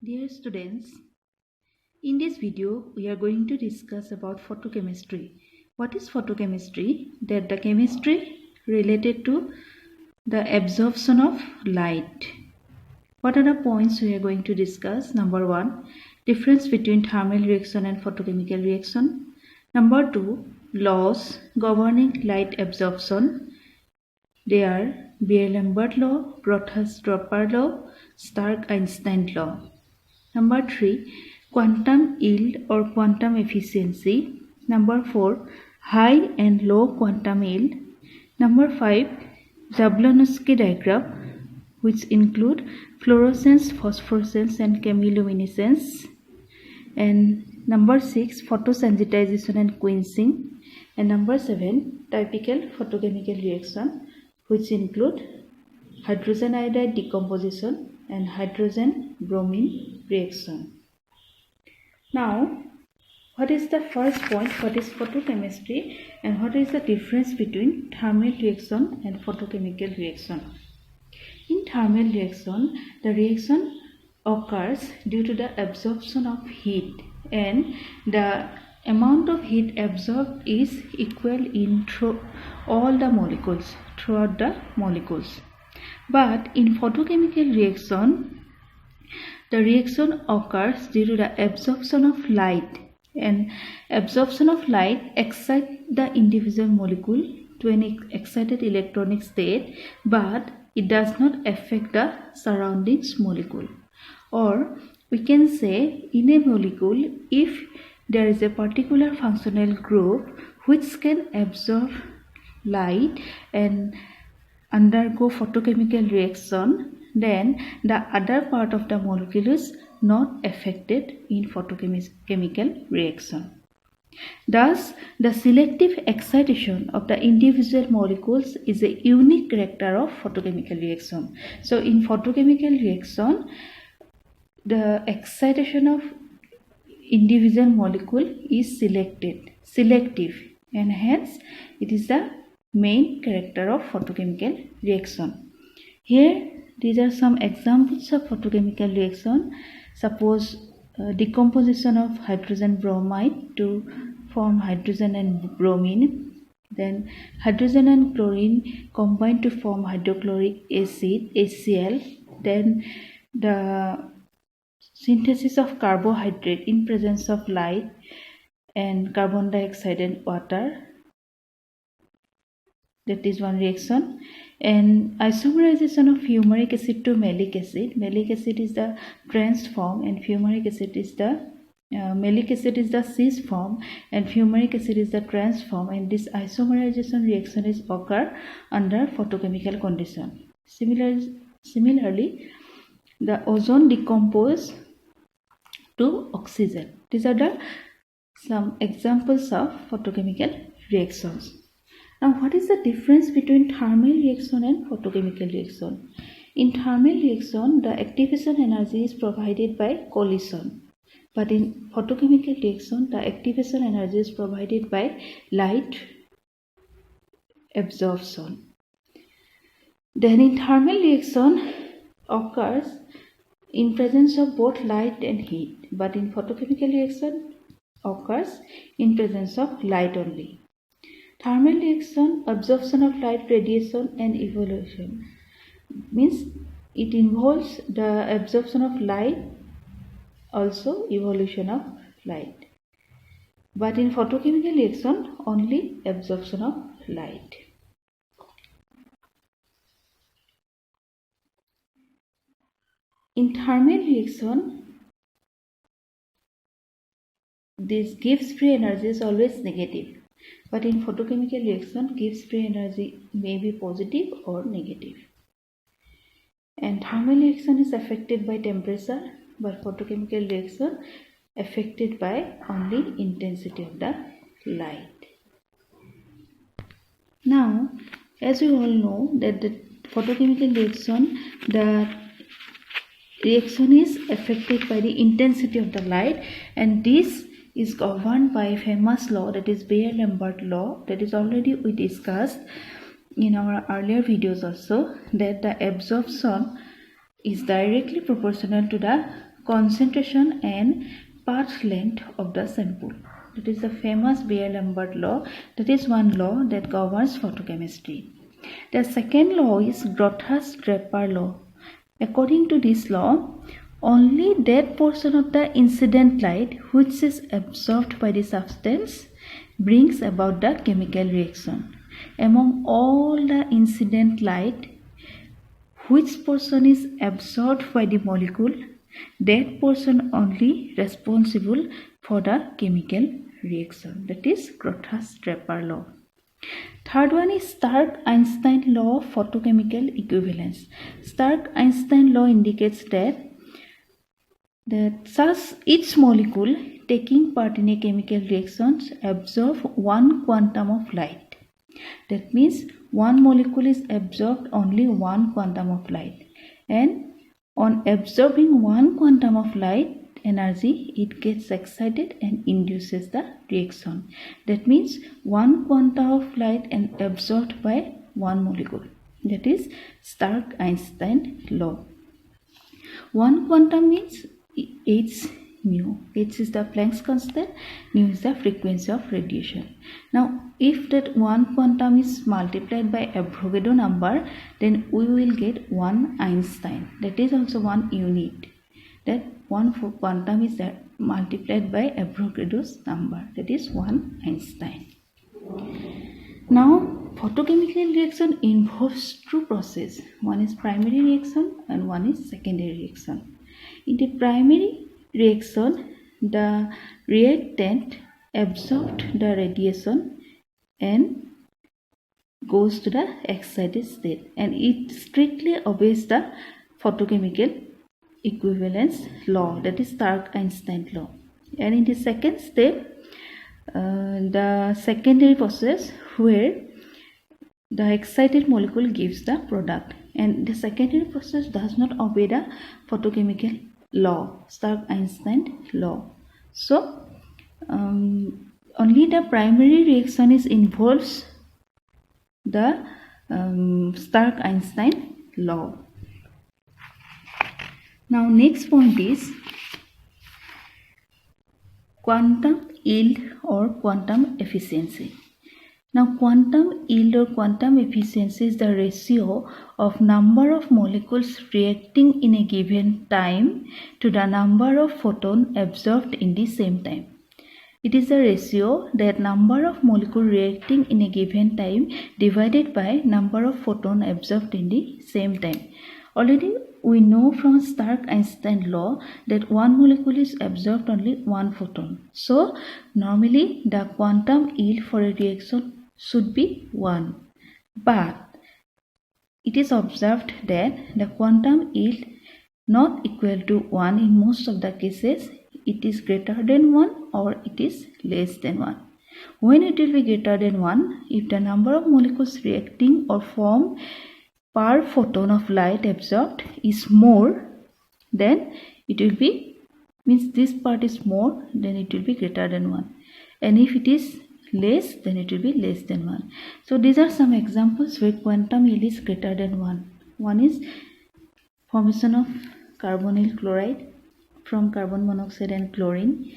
Dear students, in this video we are going to discuss about photochemistry. What is photochemistry? That the chemistry related to the absorption of light. What are the points we are going to discuss? Number 1, difference between thermal reaction and photochemical reaction. Number 2, laws governing light absorption. They are Beer-Lambert law, Grotthuss-Draper law, Stark-Einstein law. Number 3, quantum yield or quantum efficiency. Number 4, high and low quantum yield. Number 5, Jablonski diagram, which include fluorescence, phosphorescence and chemiluminescence. And number 6, photosensitization and quenching. And number 7, typical photochemical reaction, which include hydrogen iodide decomposition and hydrogen bromine reaction. Now, what is the first point? What is photochemistry and what is the difference between thermal reaction and photochemical reaction? In thermal reaction, the reaction occurs due to the absorption of heat, and the amount of heat absorbed is equal in all the molecules, throughout the molecules. But in photochemical reaction, the reaction occurs due to the absorption of light, and absorption of light excites the individual molecule to an excited electronic state, but it does not affect the surroundings molecule. Or we can say, in a molecule, if there is a particular functional group which can absorb light and undergo photochemical reaction, then the other part of the molecule is not affected in photochemical reaction. Thus, the selective excitation of the individual molecules is a unique character of photochemical reaction. So, in photochemical reaction, the excitation of individual molecule is selective, and hence it is the main character of photochemical reaction. Here, these are some examples of photochemical reaction. Suppose decomposition of hydrogen bromide to form hydrogen and bromine. Then hydrogen and chlorine combine to form hydrochloric acid, HCl. Then the synthesis of carbohydrate in presence of light and carbon dioxide and water. That is one reaction. And isomerization of fumaric acid to malic acid. Malic acid is the trans form and fumaric acid is the malic acid is the cis form and fumaric acid is the trans form, and this isomerization reaction is occur under photochemical condition. Similarly, the ozone decompose to oxygen. These are some examples of photochemical reactions. Now, what is the difference between thermal reaction and photochemical reaction? In thermal reaction, the activation energy is provided by collision. But in photochemical reaction, the activation energy is provided by light absorption. Then in thermal reaction occurs in presence of both light and heat. But in photochemical reaction occurs in presence of light only. Thermal reaction, absorption of light, radiation and evolution, means it involves the absorption of light, also evolution of light. But in photochemical reaction, only absorption of light. In thermal reaction, this Gibbs free energy is always negative. But in photochemical reaction, Gibbs free energy may be positive or negative. And thermal reaction is affected by temperature, but photochemical reaction affected by only intensity of the light. Now, as we all know that the photochemical reaction, the reaction is affected by the intensity of the light, and this is governed by a famous law, that is Beer-Lambert law, that is already we discussed in our earlier videos also, that the absorption is directly proportional to the concentration and path length of the sample. That is the famous Beer-Lambert law. That is one law that governs photochemistry. The second law is Grotthuss-Draper law. According to this law, only that portion of the incident light which is absorbed by the substance brings about the chemical reaction. Among all the incident light, which portion is absorbed by the molecule, that portion only responsible for the chemical reaction. That is Grotthuss-Draper law. Third one is Stark-Einstein law of photochemical equivalence. Stark-Einstein law indicates that each molecule taking part in a chemical reaction absorbs one quantum of light. That means one molecule is absorbed only one quantum of light, and on absorbing one quantum of light energy, it gets excited and induces the reaction. That means one quantum of light and absorbed by one molecule. That is Stark-Einstein law. One quantum means h mu. H is the Planck's constant, mu is the frequency of radiation. Now, if that one quantum is multiplied by Avogadro number, then we will get one Einstein. That is also one unit. That one quantum is that multiplied by Avogadro's number. That is one Einstein. Now, photochemical reaction involves two processes. One is primary reaction and one is secondary reaction. In the primary reaction, the reactant absorbed the radiation and goes to the excited state, and it strictly obeys the photochemical equivalence law, that is Stark-Einstein law. And in the second step, the secondary process where the excited molecule gives the product, and the secondary process does not obey the photochemical law, Stark-Einstein law. So only the primary reaction involves the Stark-Einstein law. Now next point is quantum yield or quantum efficiency. Now quantum yield or quantum efficiency is the ratio of number of molecules reacting in a given time to the number of photons absorbed in the same time. It is the ratio that number of molecules reacting in a given time divided by number of photons absorbed in the same time. Already we know from Stark-Einstein law that one molecule is absorbed only one photon. So normally the quantum yield for a reaction should be 1. But it is observed that the quantum yield not equal to 1 in most of the cases. It is greater than 1 or it is less than 1. When it will be greater than 1, if the number of molecules reacting or formed per photon of light absorbed is more, then it will be, means this part is more, then it will be greater than 1. And if it is less, then it will be less than 1. So these are some examples where quantum yield is greater than 1. One is formation of carbonyl chloride from carbon monoxide and chlorine.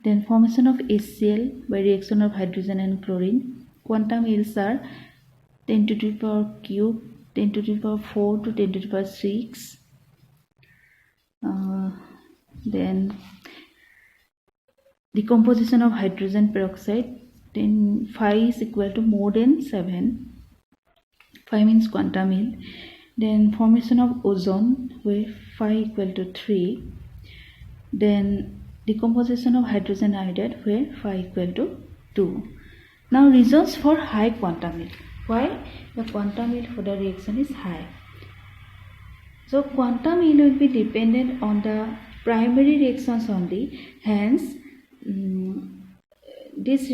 Then formation of HCl by reaction of hydrogen and chlorine. Quantum yields are 10 to the power cube, 10 to the power 4 to 10 to the power 6. Then decomposition of hydrogen peroxide, then phi is equal to more than 7. Phi means quantum yield. Then formation of ozone where phi equal to 3. Then decomposition of hydrogen iodide where phi equal to 2. Now reasons for high quantum yield. Why the quantum yield for the reaction is high? So quantum yield will be dependent on the primary reactions only. Hence this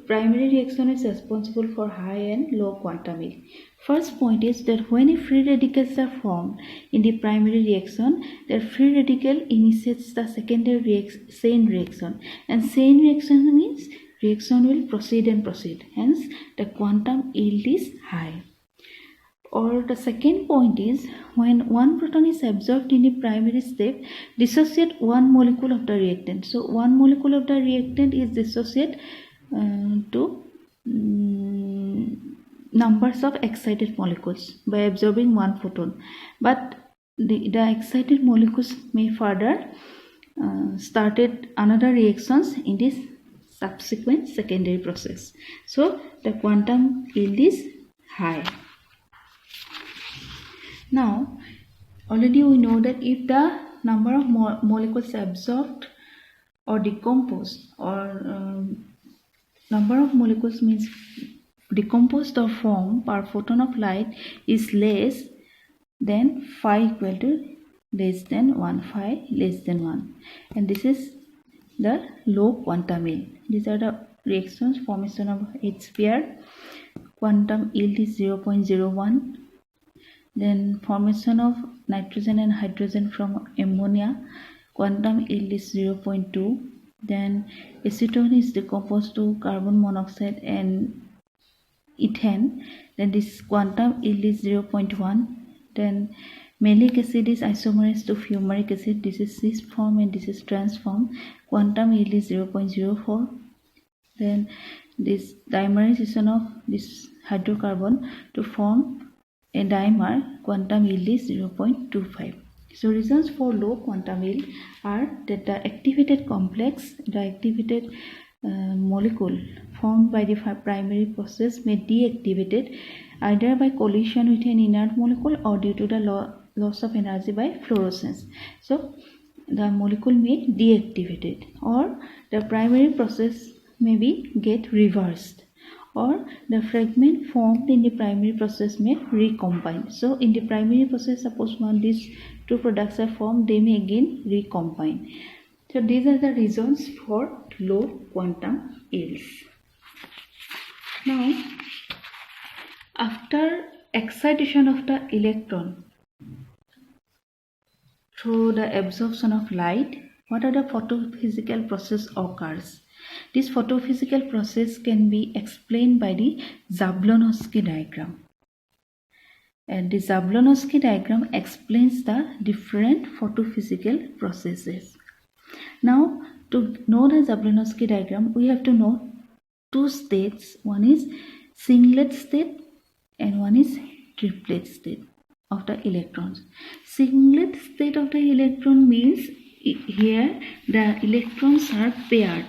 primary reaction is responsible for high and low quantum yield. First point is that when free radicals are formed in the primary reaction, that free radical initiates the secondary chain reaction, and chain reaction means reaction will proceed and proceed. Hence the quantum yield is high. Or the second point is, when one proton is absorbed in the primary step, dissociate one molecule of the reactant. So one molecule of the reactant is dissociated to numbers of excited molecules by absorbing one photon. But the excited molecules may further started another reactions in this subsequent secondary process. So the quantum yield is high. Now already we know that if the number of molecules absorbed or decomposed, or number of molecules means decomposed or formed per photon of light is less than phi equal to less than 1, phi less than 1, and this is the low quantum yield. These are the reactions: formation of H pair, quantum yield is 0.01, then formation of nitrogen and hydrogen from ammonia, quantum yield is 0.2, then acetone is decomposed to carbon monoxide and ethane, then this quantum yield is 0.1, then malic acid is isomerized to fumaric acid, this is cis form and this is trans form, quantum yield is 0.04, then this dimerization of this hydrocarbon to form a dimer, quantum yield is 0.25. So reasons for low quantum yield are that the activated complex, the activated molecule formed by the primary process may deactivated either by collision with an inert molecule or due to the loss of energy by fluorescence. So the molecule may deactivated, or the primary process may be get reversed, or the fragment formed in the primary process may recombine. So in the primary process, suppose when these two products are formed, they may again recombine. So these are the reasons for low quantum yields. Now, after excitation of the electron through the absorption of light, what are the photophysical process occurs? This photophysical process can be explained by the Jablonski diagram. And the Jablonski diagram explains the different photophysical processes. Now, to know the Jablonski diagram, we have to know two states. One is singlet state and one is triplet state of the electrons. Singlet state of the electron means here the electrons are paired,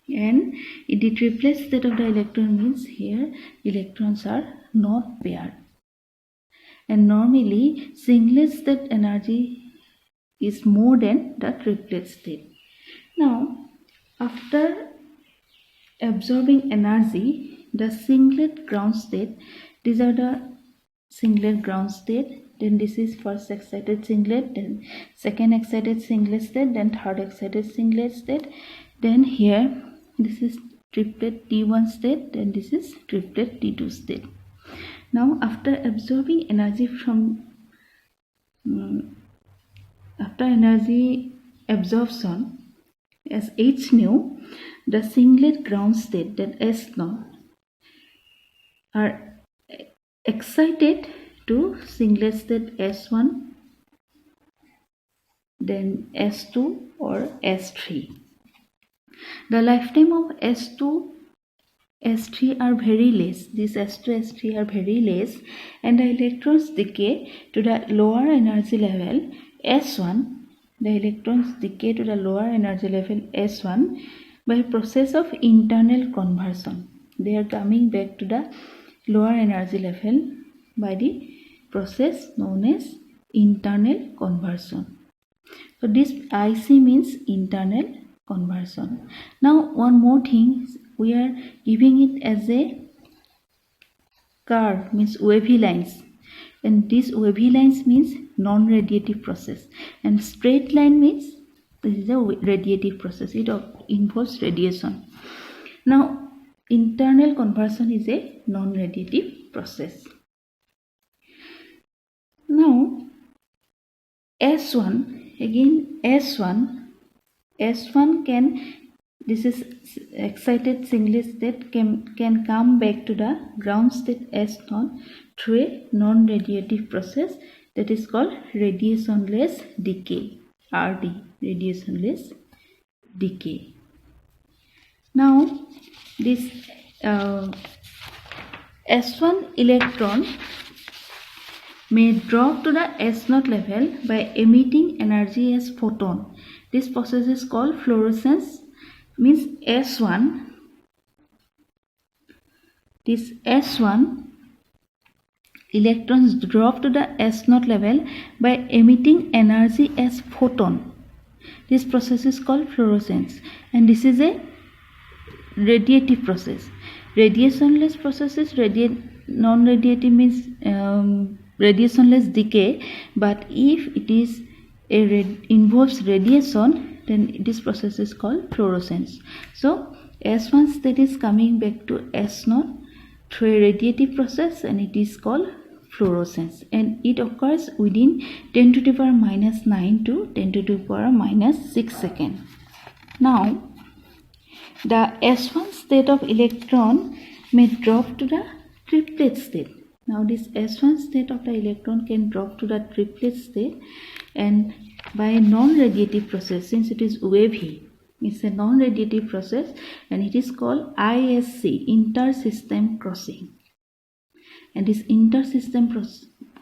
and in the triplet state of the electron means here electrons are not paired. And normally singlet state energy is more than the triplet state. Now, after absorbing energy, the singlet ground state, these are the singlet ground state, then this is first excited singlet, then second excited singlet state, then third excited singlet state, then here this is triplet T1 state, then this is triplet T2 state. Now after absorbing energy from after energy absorption as H nu, the singlet ground state, that S0, are excited to singlet state S1, then S2 or S3. The lifetime of S2, S3 are very less. These S2, S3 are very less, and the electrons decay to the lower energy level S1. The electrons decay to the lower energy level S1 by process of internal conversion. They are coming back to the lower energy level by the process known as internal conversion. So this IC means internal conversion. Now one more thing, we are giving it as a curve, means wavy lines, and this wavy lines means non-radiative process, and straight line means this is a radiative process. It involves radiation. Now internal conversion is a non-radiative process. Now S1, again S1 can, this is excited singlet state, can come back to the ground state S0 through a non-radiative process that is called radiationless decay, RD, radiationless decay. Now this S1 electron may drop to the S0 level by emitting energy as photon. This process is called fluorescence. Means S1, this S1 electrons drop to the S0 level by emitting energy as photon. This process is called fluorescence, and this is a radiative process. Radiationless process is non-radiative, means radiationless decay, but if it is involves radiation, then this process is called fluorescence. So S1 state is coming back to S0 through a radiative process, and it is called fluorescence, and it occurs within 10 to the power minus 9 to 10 to the power minus 6 seconds. Now the S1 state of electron may drop to the triplet state. Now this S1 state of the electron can drop to the triplet state, and by a non-radiative process, since it is wavy, it's a non-radiative process, and it is called ISC, inter-system crossing. And this inter-system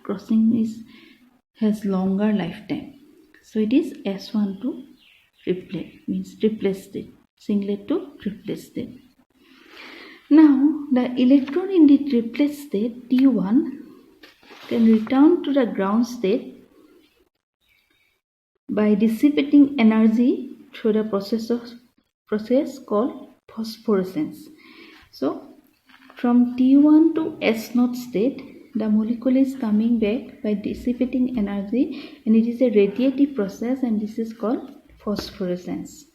crossing has longer lifetime. So it is S1 to triplet, means triplet state, singlet to triplet state. Now the electron in the triplet state T1 can return to the ground state by dissipating energy through the process called phosphorescence. So from T1 to S0 state, the molecule is coming back by dissipating energy, and it is a radiative process, and this is called phosphorescence.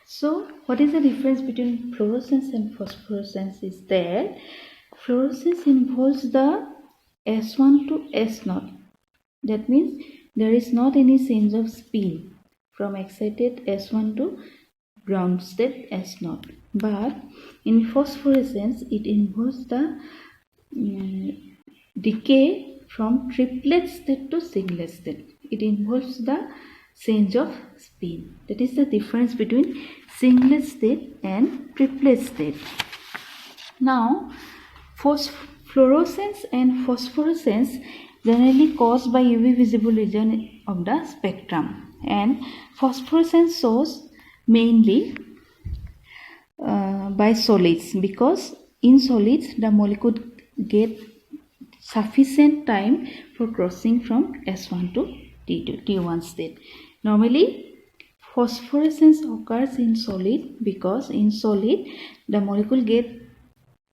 So what is the difference between fluorescence and phosphorescence is that fluorescence involves the S1 to S0. That means there is not any change of spin from excited S1 to ground state S0. But in phosphorescence, it involves the decay from triplet state to singlet state. It involves the change of spin. That is the difference between singlet state and triplet state. Now fluorescence and phosphorescence generally caused by UV visible region of the spectrum, and phosphorescence shows mainly by solids, because in solids the molecule get sufficient time for crossing from S1 to T1 state. Normally phosphorescence occurs in solid because in solid the molecule get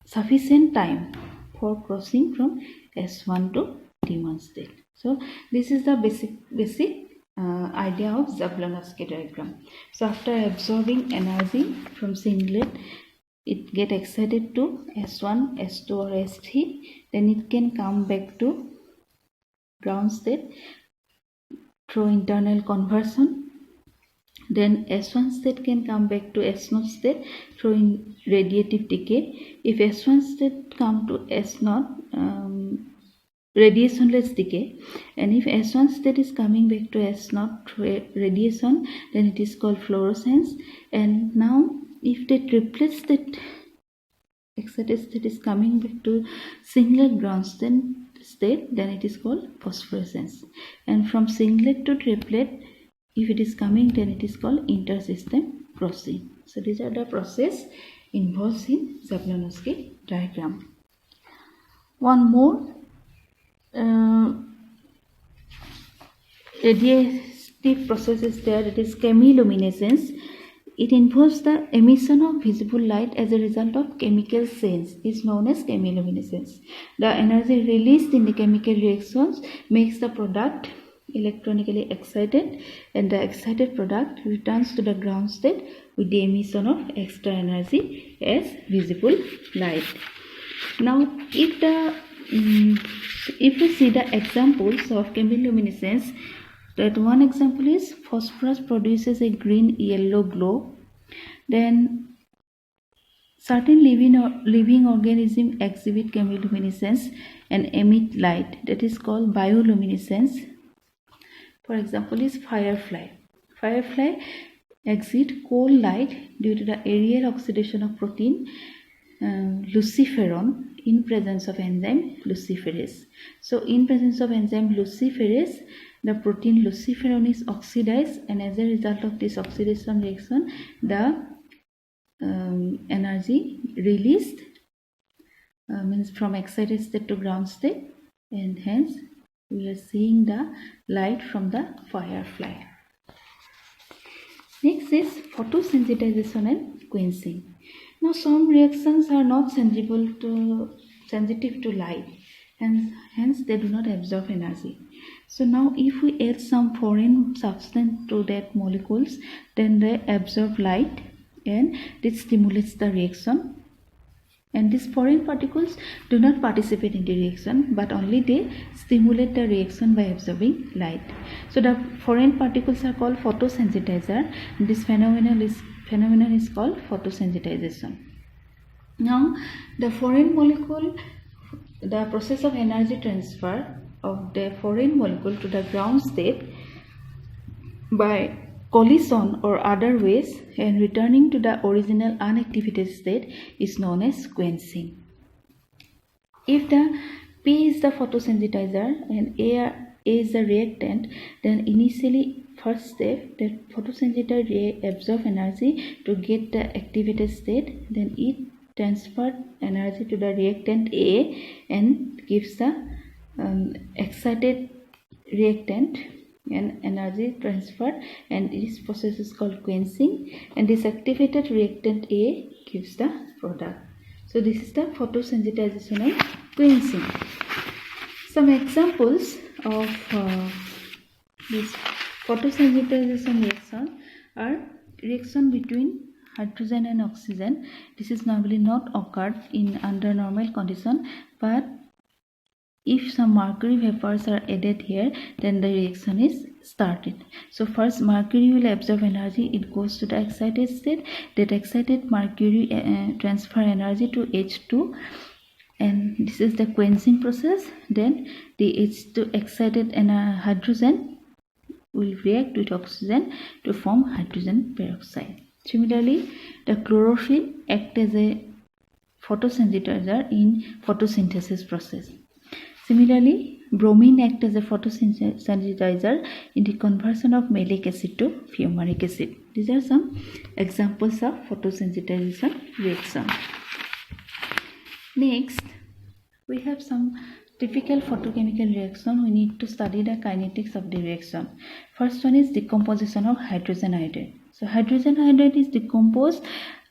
sufficient time for crossing from S1 to T1 state. So this is the basic idea of Jablonski diagram. So after absorbing energy from singlet, it get excited to S1, S2 or S3, then it can come back to ground state through internal conversion. Then S1 state can come back to S0 state through radiative decay. If S1 state come to S0, radiationless decay, and if S1 state is coming back to S0 through radiation, then it is called fluorescence. And now if the triplet state, excited state, is coming back to singlet ground state, then it is called phosphorescence. And from singlet to triplet, if it is coming, then it is called inter-system crossing. So these are the process involved in Jablonski diagram. One more radiative process is there, it is chemiluminescence. It involves the emission of visible light as a result of chemical change, is known as chemiluminescence. The energy released in the chemical reactions makes the product electronically excited, and the excited product returns to the ground state with the emission of extra energy as visible light. Now if we see the examples of chemiluminescence, that one example is phosphorus produces a green yellow glow. Then Certain living organisms exhibit chemiluminescence and emit light, that is called bioluminescence. For example is firefly. Firefly exit cold light due to the aerial oxidation of protein luciferase in presence of enzyme luciferase. So in presence of enzyme luciferase, the protein luciferase is oxidized, and as a result of this oxidation reaction, the energy released means from excited state to ground state, and hence we are seeing the light from the firefly. Next is photosensitization and quenching. Now some reactions are not sensitive to light, and hence they do not absorb energy. So now if we add some foreign substance to that molecules, then they absorb light and this stimulates the reaction. And these foreign particles do not participate in the reaction, but only they stimulate the reaction by absorbing light. So the foreign particles are called photosensitizer. This phenomenon is called photosensitization. Now the foreign molecule, the process of energy transfer of the foreign molecule to the ground state by collision or other ways and returning to the original unactivated state is known as quenching. If the P is the photosensitizer and A is the reactant, then initially first step, the photosensitizer absorbs energy to get the activated state, then it transfers energy to the reactant A and gives the excited reactant and energy transfer, and this process is called quenching, and this activated reactant A gives the product. So this is the photosensitization and quenching. Some examples of this photosensitization reaction are reaction between hydrogen and oxygen. This is normally not occurred in under normal condition, but if some mercury vapors are added here, then the reaction is started. So first mercury will absorb energy, it goes to the excited state. That excited mercury transfer energy to H2, and this is the quenching process. Then the H2 excited hydrogen will react with oxygen to form hydrogen peroxide. Similarly, the chlorophyll acts as a photosensitizer in photosynthesis process. Similarly, bromine acts as a photosensitizer in the conversion of malic acid to fumaric acid. These are some examples of photosensitization reaction. Next, we have some typical photochemical reaction. We need to study the kinetics of the reaction. First one is decomposition of hydrogen iodide. So hydrogen iodide is decomposed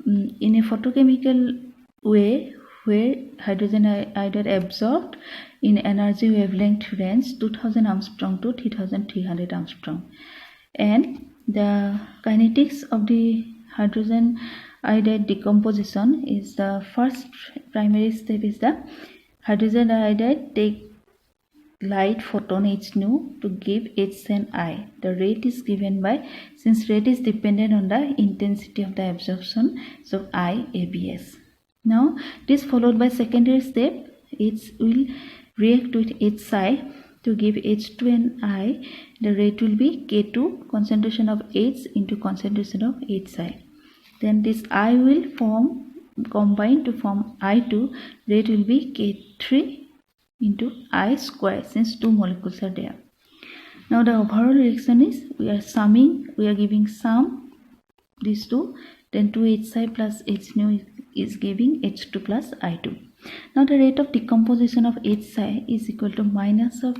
in a photochemical way, where hydrogen iodide absorbed in energy wavelength range 2000 Armstrong to 3300 Armstrong, and the kinetics of the hydrogen iodide decomposition is the first primary step is the hydrogen iodide take light photon H nu to give H and I. The rate is given by, since rate is dependent on the intensity of the absorption, so I ABS. Now this followed by secondary step, it will react with H psi to give H2 and I. The rate will be K2, concentration of H into concentration of H psi. Then this I will combine to form I2. Rate will be K3 into I square, since two molecules are there. Now the overall reaction is, we are giving sum these two, then 2H psi plus H nu is giving H2 plus I2. Now the rate of decomposition of H psi is equal to minus of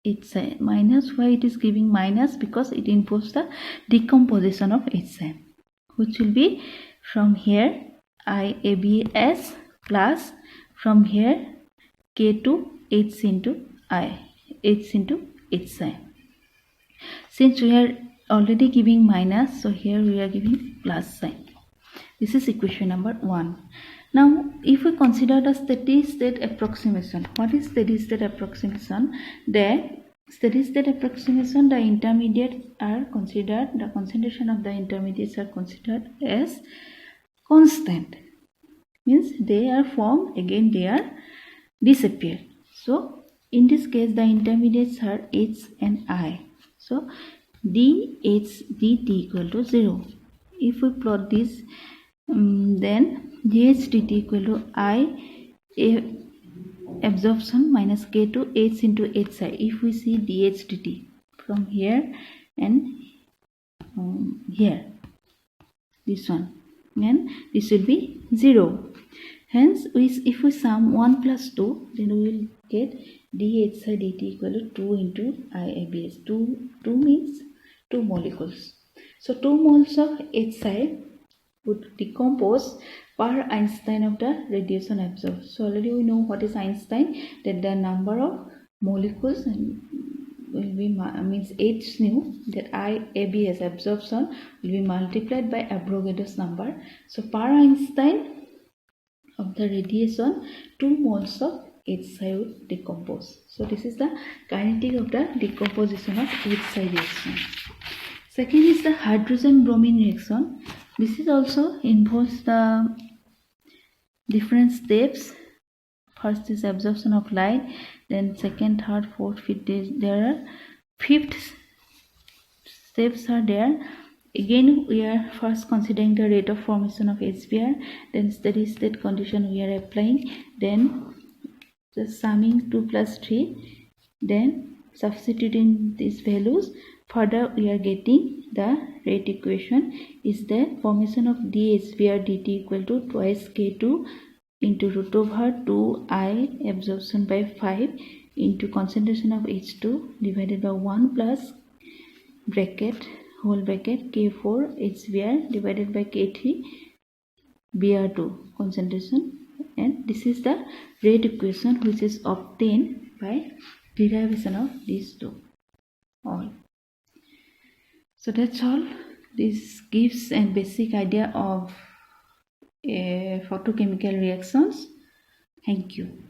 H psi. Minus, why it is giving minus? Because it involves the decomposition of H psi, which will be from here I ABS plus from here K2 H into I, H into H psi. Since we are already giving minus, so here we are giving plus sign. This is equation number 1. Now if we consider the steady state approximation, what is steady state approximation? The steady state approximation, the intermediates are considered, the concentration of the intermediates are considered as constant. means they are formed, again they are disappear. So in this case the intermediates are H and I. So dH dt equal to 0. If we plot this, then dH dt equal to I absorption minus K to H into HI. If we see dH dt from here and here, this one, and this will be 0. Hence, if we sum 1 plus 2, then we will get dHi dt equal to 2 into IABS. 2 means 2 molecules. So 2 moles of HI would decompose per Einstein of the radiation absorbed. So already we know what is Einstein, that the number of molecules will be means H nu, that IABS absorption will be multiplied by Avogadro's number. So per Einstein of the radiation, 2 moles of HI would decompose. So this is the kinetic of the decomposition of HI reaction. Second is the hydrogen bromine reaction. This is also involves the different steps. First is absorption of light, then second, third, fourth, fifth, there are fifth steps are there. Again we are first considering the rate of formation of HBr, then steady state condition we are applying, then just summing 2 plus 3, then substituting these values. Further we are getting the rate equation is the formation of dHBr dt equal to twice K2 into root over 2I absorption by 5 into concentration of H2 divided by 1 plus bracket whole bracket K4 HBr divided by K3 Br2 concentration, and this is the rate equation which is obtained by derivation of these two all. So that's all. This gives a basic idea of photochemical reactions. Thank you.